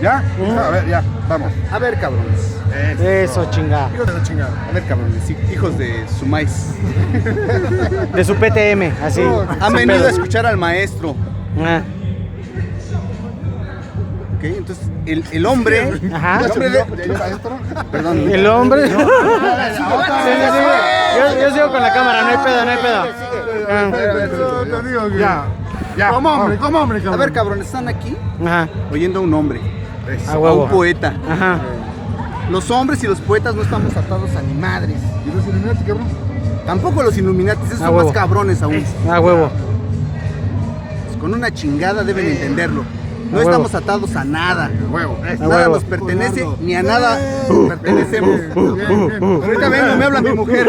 ¿Ya? A ver, ya, vamos. A ver, cabrones. Eso, chingada. Hijos de la chingada. A ver, cabrones. Hijos de su maíz. De su PTM, así. Han sin venido pedo. a escuchar al maestro. Ah, ¿Ok? Entonces, el hombre. Ajá. El hombre de. Perdón. El hombre. Sí, sí, sí. Yo sigo con la cámara, no hay pedo, no hay pedo. Te digo que... Ya. Como hombre, A ver, cabrones, están aquí Ajá. oyendo a un hombre. A A huevo. un poeta. Ajá. Los hombres y los poetas no estamos atados a ni madres. ¿Y los Illuminati, cabrón? Tampoco los Illuminatis, esos A son huevo. más cabrones aún. A huevo. Pues con una chingada deben entenderlo. No A huevo. estamos atados a nada. Huevo. Nada huevo. nos pertenece ni a nada pertenecemos. Bien. Ahorita vengo, me habla mi mujer.